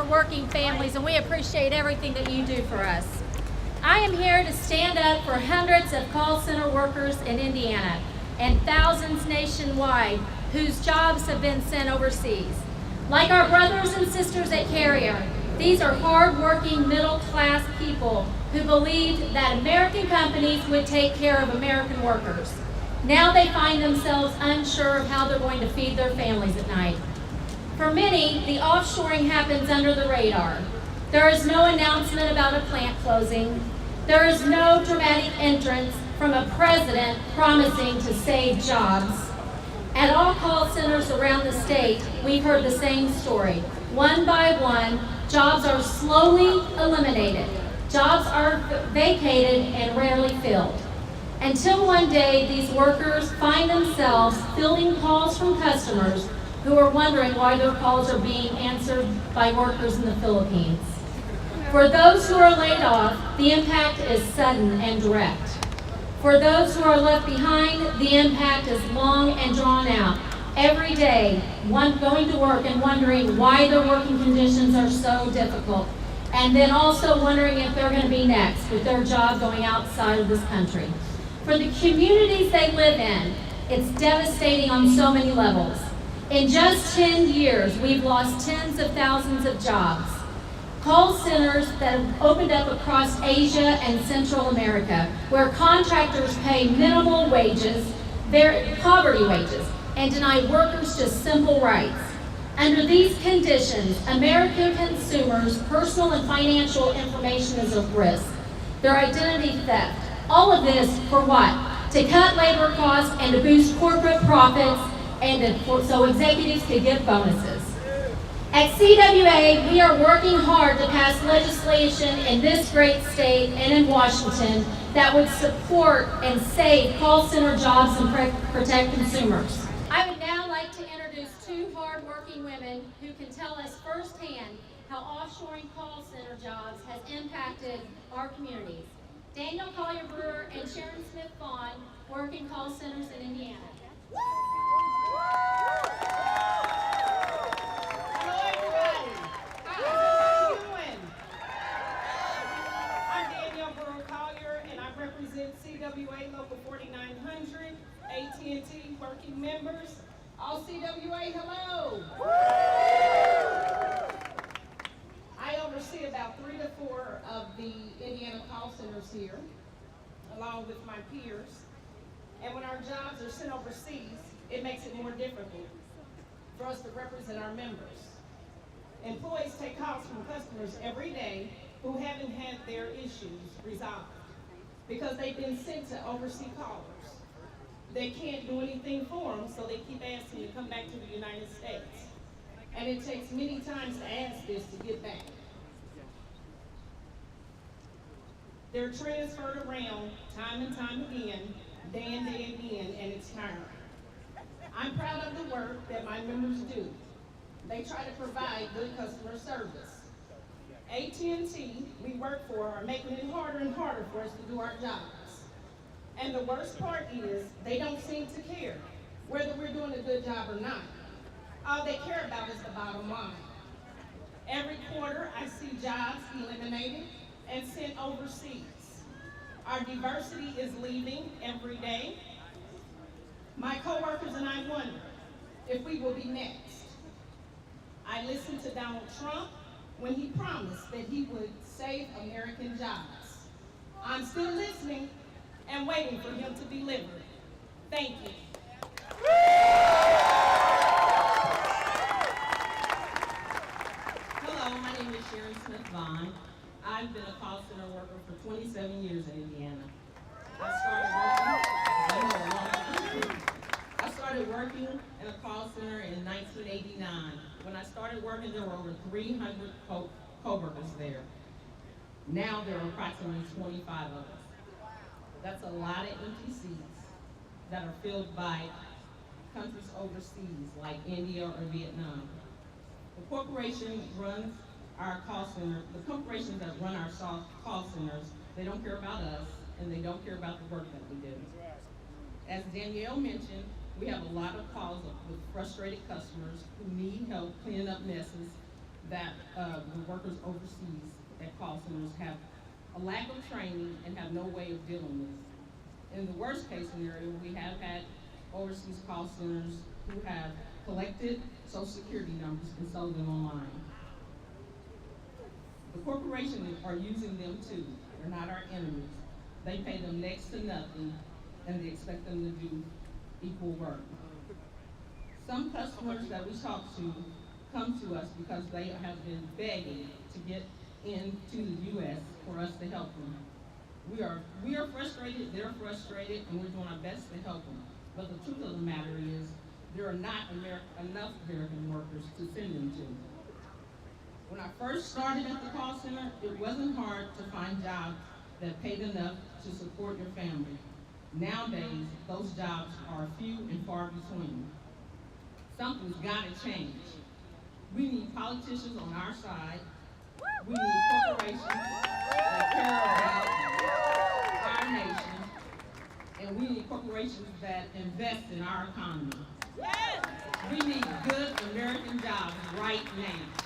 for working families, and we appreciate everything that you do for us. I am here to stand up for hundreds of call center workers in Indiana and thousands nationwide whose jobs have been sent overseas. Like our brothers and sisters at Carrier, these are hard-working, middle-class people who believed that American companies would take care of American workers. Now they find themselves unsure of how they're going to feed their families at night. For many, the offshoring happens under the radar. There is no announcement about a plant closing. There is no dramatic entrance from a president promising to save jobs. At all call centers around the state, we've heard the same story. One by one, jobs are slowly eliminated. Jobs are vacated and rarely filled. Until one day, these workers find themselves fielding calls from customers who are wondering why their calls are being answered by workers in the Philippines. For those who are laid off, the impact is sudden and direct. For those who are left behind, the impact is long and drawn out. Every day, going to work and wondering why their working conditions are so difficult, and then also wondering if they're going to be next with their job going outside of this country. For the communities they live in, it's devastating on so many levels. In just 10 years, we've lost tens of thousands of jobs. Call centers that have opened up across Asia and Central America, where contractors pay minimal wages, poverty wages, and deny workers just simple rights. Under these conditions, American consumers' personal and financial information is at risk. Their identity theft. All of this for what? To cut labor costs and to boost corporate profits and so executives could get bonuses. At CWA, we are working hard to pass legislation in this great state and in Washington that would support and save call center jobs and protect consumers. I would now like to introduce two hard-working women who can tell us firsthand how offshoring call center jobs has impacted our communities. Daniel Collier Brewer and Sharon Smith Vaughn work in call centers in Indiana. Hello, everybody. How are you doing? I'm Danielle Brewer Collier, and I represent CWA Local 4900, AT&T working members. All CWA, hello. I oversee about 3 to 4 of the Indiana call centers here, along with my peers. And when our jobs are sent overseas, it makes it more difficult for us to represent our members. Employees take calls from customers every day who haven't had their issues resolved because they've been sent to overseas callers. They can't do anything for them, so they keep asking to come back to the United States. And it takes many times to ask this to get back. They're transferred around time and time again, day in, day again, and it's tiring. I'm proud of the work that my members do. They try to provide good customer service. AT&T, we work for, are making it harder and harder for us to do our jobs. And the worst part is, they don't seem to care whether we're doing a good job or not. All they care about is the bottom line. Every quarter, I see jobs eliminated and sent overseas. Our diversity is leaving every day. My coworkers and I wonder if we will be next. I listened to Donald Trump when he promised that he would save American jobs. I'm still listening and waiting for him to deliver. Thank you. Hello, my name is Sharon Smith Vaughn. I've been a call center worker for 27 years in Indiana. I started working in a call center in 1989. When I started working, there were over 300 co-workers there. Now there are approximately 25 of us. That's a lot of empty seats that are filled by countries overseas like India or Vietnam. The corporation runs our call center, the corporations that run our call centers, they don't care about us and they don't care about the work that we do. As Danielle mentioned, we have a lot of calls with frustrated customers who need help cleaning up messes that the workers overseas at call centers have a lack of training and have no way of dealing with it. In the worst case scenario, we have had overseas call centers who have collected Social Security numbers and sold them online. The corporations are using them too. They're not our enemies. They pay them next to nothing, and they expect them to do equal work. Some customers that we talk to come to us because they have been begging to get into the U.S. for us to help them. We are frustrated, they're frustrated, and we're doing our best to help them. But the truth of the matter is, there are not enough American workers to send them to. When I first started at the call center, it wasn't hard to find jobs that paid enough to support your family. Nowadays, those jobs are few and far between. Something's got to change. We need politicians on our side. We need corporations that care about our nation. And we need corporations that invest in our economy. We need good American jobs right now.